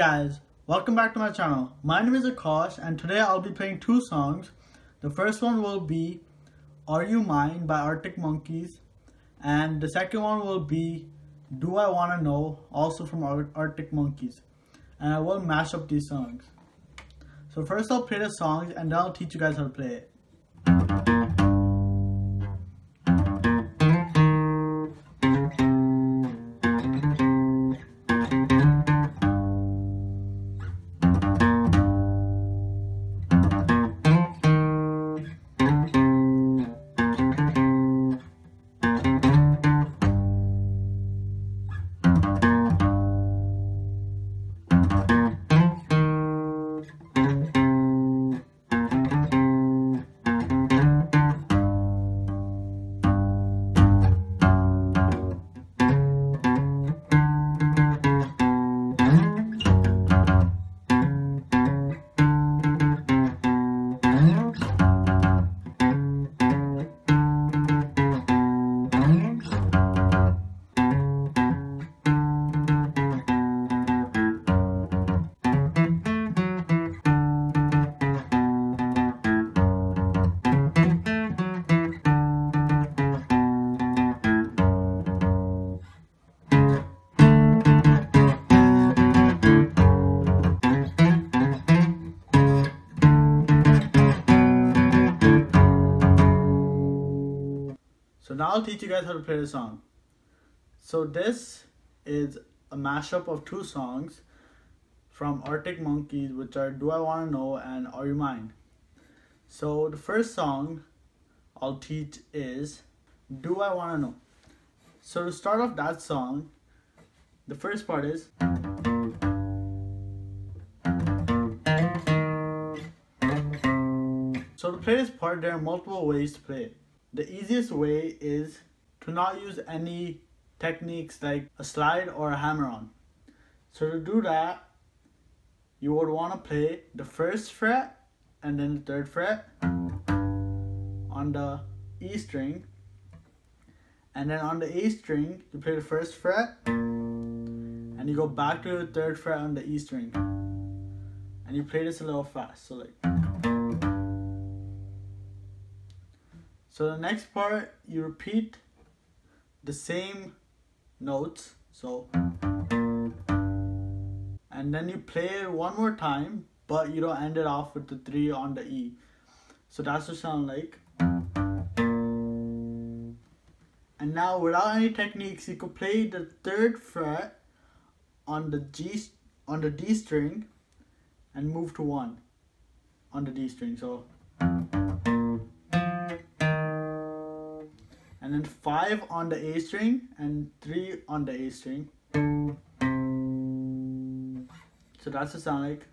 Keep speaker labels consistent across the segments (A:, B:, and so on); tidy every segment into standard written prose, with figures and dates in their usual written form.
A: guys, welcome back to my channel. My name is Akash and today I'll be playing two songs. The first one will be Are You Mine by Arctic Monkeys, and the second one will be Do I Wanna Know, also from Arctic Monkeys. And I will mash up these songs. So first I'll play the songs and then I'll teach you guys how to play it. So now I'll teach you guys how to play the song. So this is a mashup of two songs from Arctic Monkeys, which are Do I Wanna Know and Are You Mine. So the first song I'll teach is Do I Wanna Know. So to start off that song, the first part is so to play this part, there are multiple ways to play it. The easiest way is to not use any techniques like a slide or a hammer-on. So to do that, you would want to play the first fret and then the third fret on the E string, and then on the A string you play the first fret and you go back to the third fret on the E string and you play this a little fast. So the next part, you repeat the same notes, and then you play it one more time, but you don't end it off with the 3 on the E. So that's what it sounds like. And now without any techniques, you could play the third fret on the D string and move to 1 on the D string. And then 5 on the A string and 3 on the A string. So that's the sound like.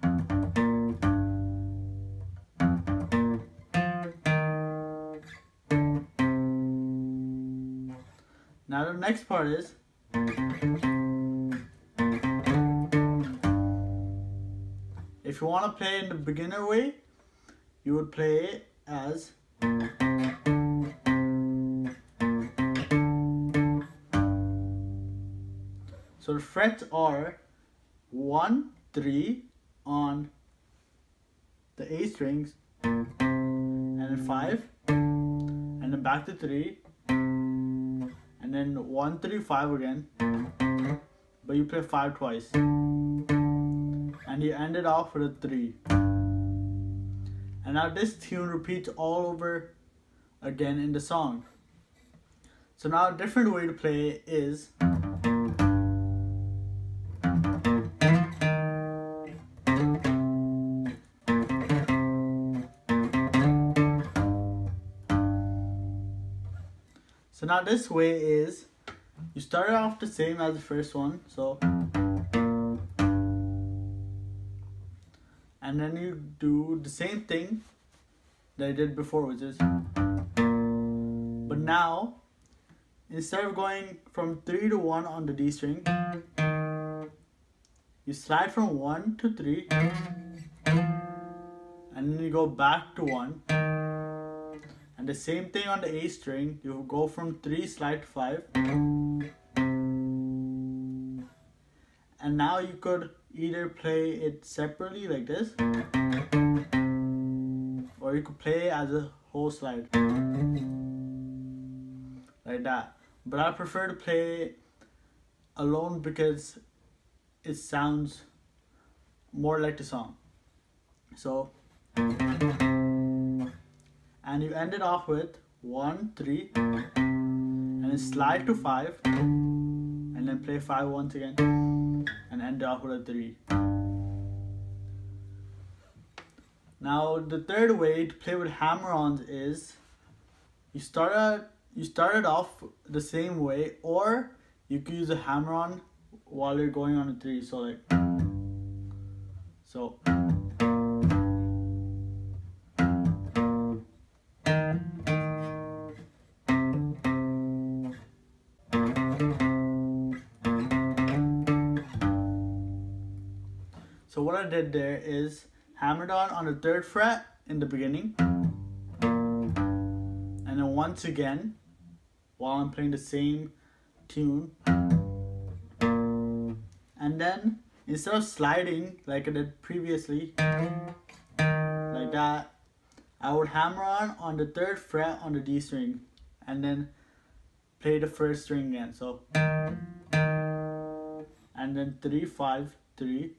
A: Now the next part is if you want to play in the beginner way, you would play it as so the frets are 1, 3 on the A strings, and then 5, and then back to 3, and then 1, 3, 5 again, but you play 5 twice, and you end it off with a 3. And now this tune repeats all over again in the song. So now a different way to play it is so now this way is, you start off the same as the first one, and then you do the same thing that I did before, which is, but now, instead of going from 3 to 1 on the D string, you slide from 1 to 3, and then you go back to 1, and the same thing on the A string, you go from 3 slide to 5, and now you could either play it separately like this, or you could play it as a whole slide like that. But I prefer to play it alone because it sounds more like the song. So, and you end it off with 1, 3, and then slide to 5, and then play 5 once again, and end it off with a 3. Now the third way to play with hammer-ons is you started off the same way, or you could use a hammer-on while you're going on a 3. So like so. So what I did there is hammered on the 3rd fret in the beginning, and then once again while I'm playing the same tune, and then instead of sliding like I did previously like that, I would hammer on the 3rd fret on the D string and then play the 1st string again. So, and then 3, 5, 3,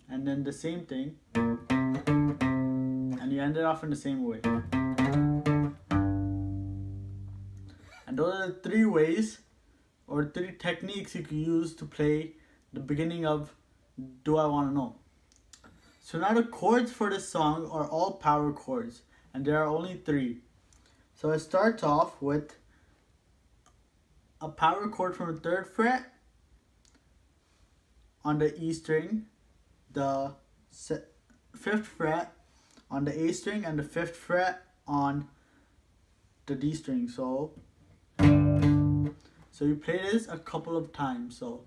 A: and then the same thing, and you end it off in the same way. And those are the 3 ways or 3 techniques you can use to play the beginning of Do I Wanna Know. So now the chords for this song are all power chords, and there are only 3. So it starts off with a power chord from the 3rd fret on the E string, the 5th fret on the A string, and the 5th fret on the D string. So you play this a couple of times. So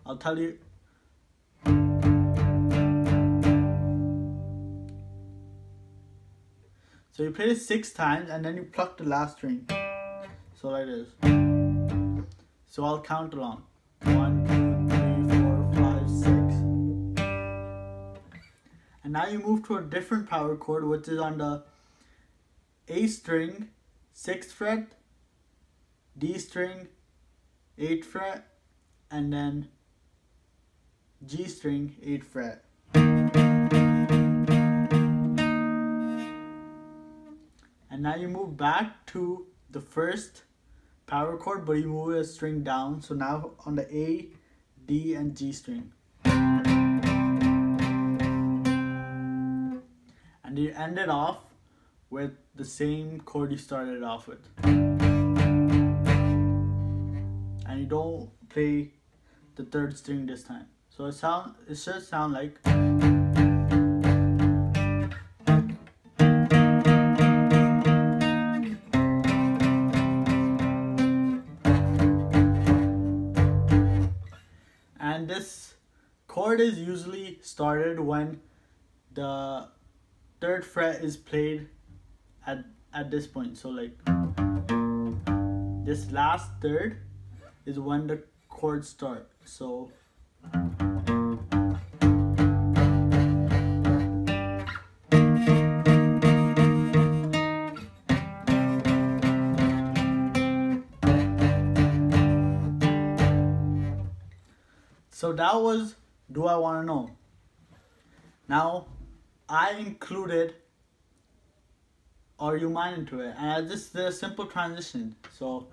A: I'll tell you. So you play this 6 times and then you pluck the last string. So like this. So I'll count along. 1, 2, 3, 4, 5, 6. And now you move to a different power chord, which is on the A string, 6th fret, D string, 8th fret, and then G string, 8th fret. And now you move back to the first power chord, but you move a string down. So now on the A, D, and G string. And you end it off with the same chord you started off with. And you don't play the 3rd string this time. So it should sound like. And this chord is usually started when the 3rd fret is played at this point. So like this last 3rd is when the chords start. So that was Do I Wanna Know. Now I included Are You Mine into it, and I just did a simple transition. So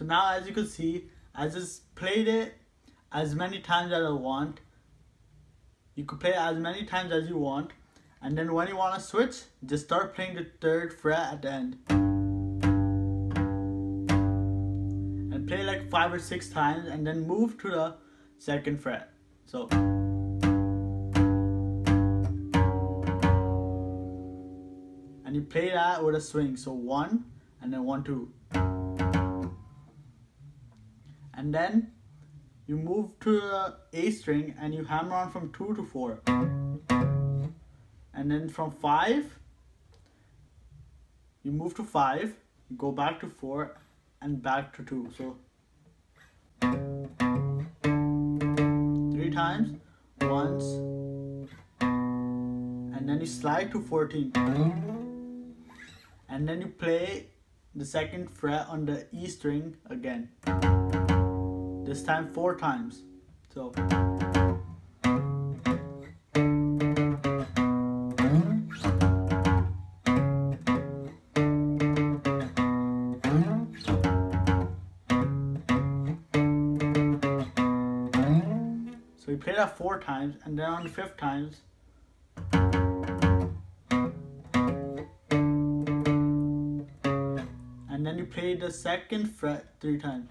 A: now as you can see, I just played it as many times as I want. You could play it as many times as you want, and then when you want to switch, just start playing the 3rd fret at the end and play like 5 or 6 times, and then move to the 2nd fret. So and you play that with a swing. So 1 and then 1 2. And then you move to the A string and you hammer on from 2 to 4. And then from 5, you move to 5, you go back to 4 and back to 2. So 3 times, once, and then you slide to 14. And then you play the 2nd fret on the E string again. This time 4 times. So you play that 4 times, and then on the 5th times and then you play the 2nd fret 3 times.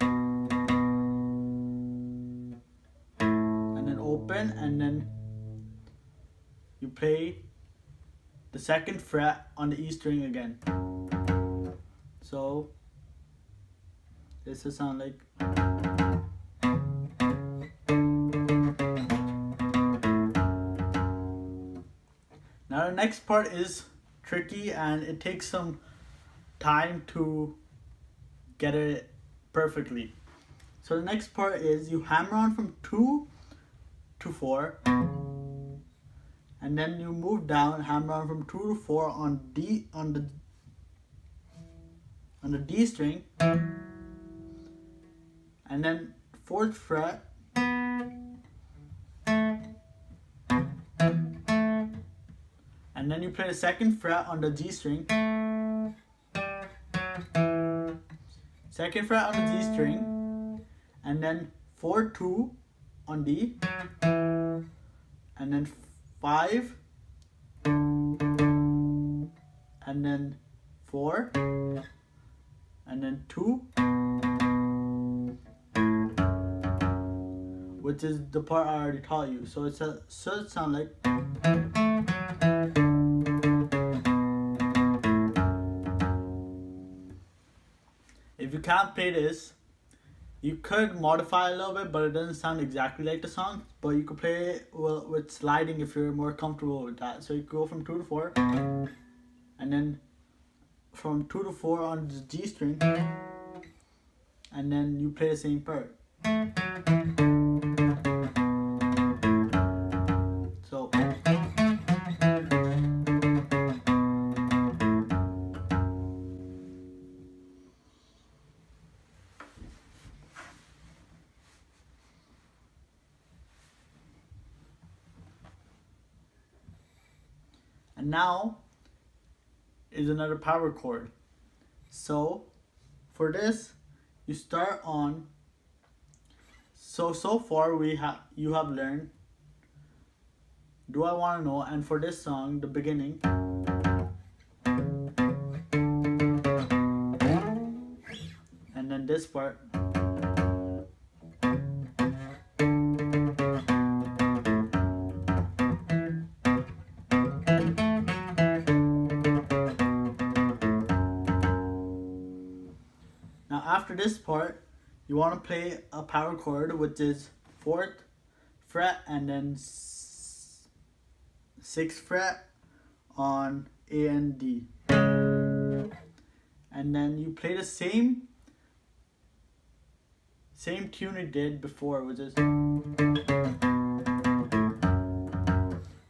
A: And then open, and then you play the 2nd fret on the E string again. So this will sound like. Now the next part is tricky and it takes some time to get it perfectly. So the next part is you hammer on from 2 to 4 and then you move down, hammer on from 2 to 4 on the D string, and then 4th fret, and then you play the 2nd fret on the G string, 2nd fret on the G string, and then 4 2 on D, and then 5, and then 4, and then 2, which is the part I already taught you. So it sounds like. If you can't play this, you could modify a little bit, but it doesn't sound exactly like the song. But you could play it with sliding if you're more comfortable with that. So you go from 2 to 4, and then from 2 to 4 on the G string, and then you play the same part. So and now is another power chord. So for this, you start on. So far you have learned Do I Want to Know, and for this song, the beginning. And then this part. Now after this part, you want to play a power chord, which is 4th fret and then 6th fret on A and D. And then you play the same tune you did before, which is,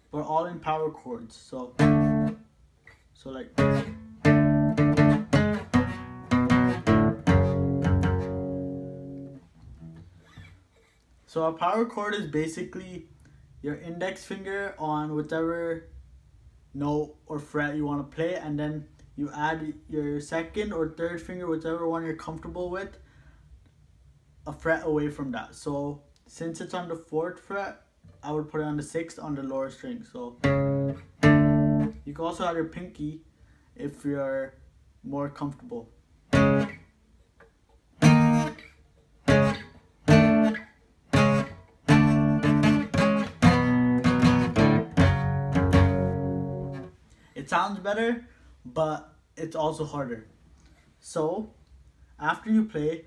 A: but all in power chords. So like. So a power chord is basically your index finger on whichever note or fret you want to play, and then you add your 2nd or 3rd finger, whichever one you're comfortable with, a fret away from that. So since it's on the 4th fret, I would put it on the 6th on the lower string. So you can also add your pinky if you're more comfortable. It sounds better, but it's also harder. So after you play,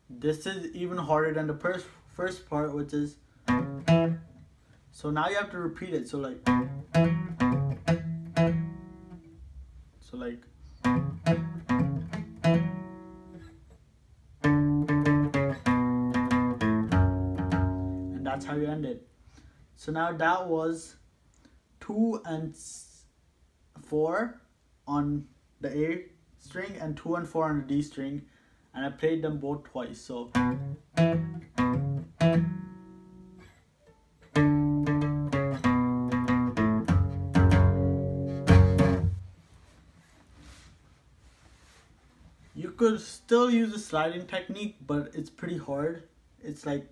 A: this is even harder than the first part, which is, so now you have to repeat it. So like, and that's how you end it. So now that was 2 and 4 on the A string and 2 and 4 on the D string, and I played them both twice. So you could still use the sliding technique, but it's pretty hard. It's like,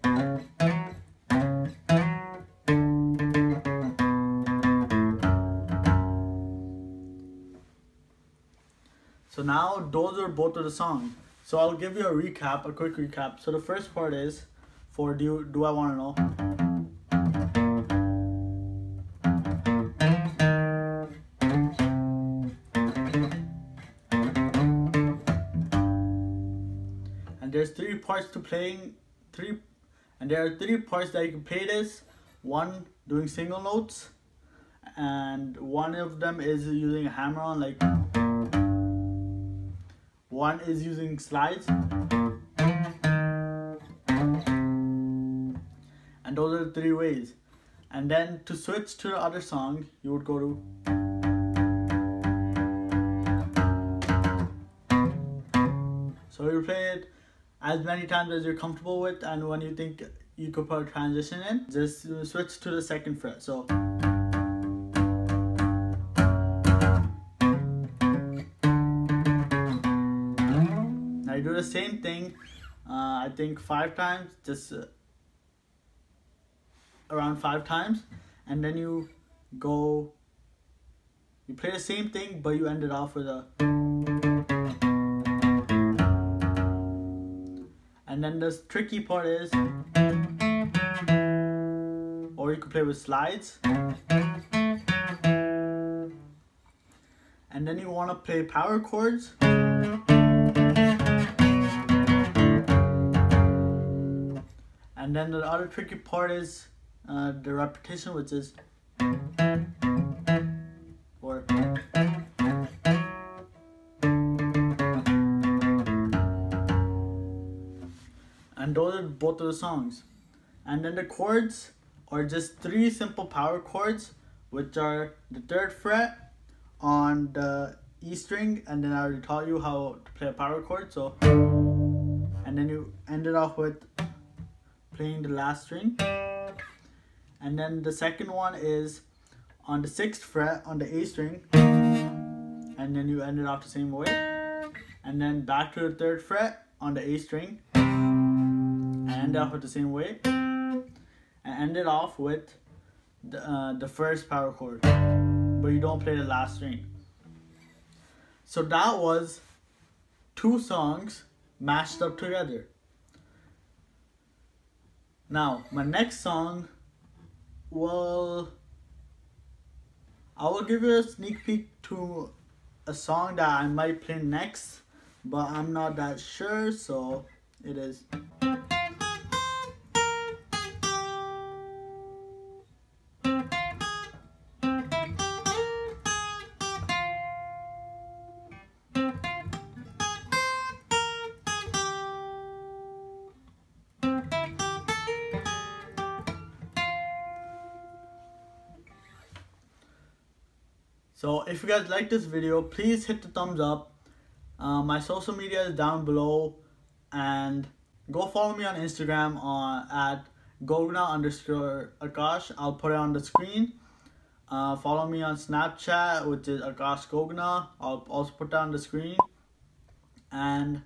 A: so now those are both of the songs. So I'll give you a quick recap. So the first part is for Do I Wanna Know. And there's 3 parts to playing, and there are 3 parts that you can play this. One doing single notes, and one of them is using a hammer on, like, one is using slides, and those are the 3 ways. And then to switch to the other song, you would go to, so you play it as many times as you're comfortable with, and when you think you could put a transition in, just switch to the 2nd fret. So I do the same thing, I think 5 times, just around 5 times, and then you play the same thing, but you end it off with a, and then the tricky part is, or you could play with slides, and then you want to play power chords. And then the other tricky part is the repetition, which is, or, and those are both of the songs. And then the chords are just 3 simple power chords, which are the 3rd fret on the E string, and then I already taught you how to play a power chord. So, and then you end it off with playing the last string, and then the second one is on the 6th fret on the A string, and then you end it off the same way, and then back to the 3rd fret on the A string, and end it off with the same way, and end it off with the first power chord, but you don't play the last string. So that was 2 songs mashed up together. Now, my next song, well, I will give you a sneak peek to a song that I might play next, but I'm not that sure, so it is. So if you guys like this video, please hit the thumbs up. My social media is down below, and go follow me on Instagram at Gogna_Akash. I'll put it on the screen. Follow me on Snapchat, which is Akash Gogna. I'll also put that on the screen. And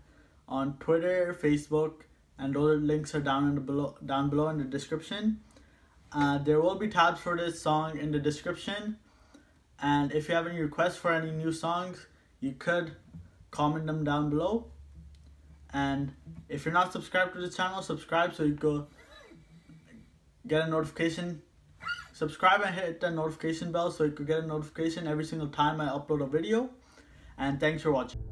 A: on Twitter, Facebook, and those links are down below in the description. There will be tabs for this song in the description. And if you have any requests for any new songs, you could comment them down below. And if you're not subscribed to the channel, subscribe so you go get a notification. Subscribe and hit the notification bell so you could get a notification every single time I upload a video. And thanks for watching.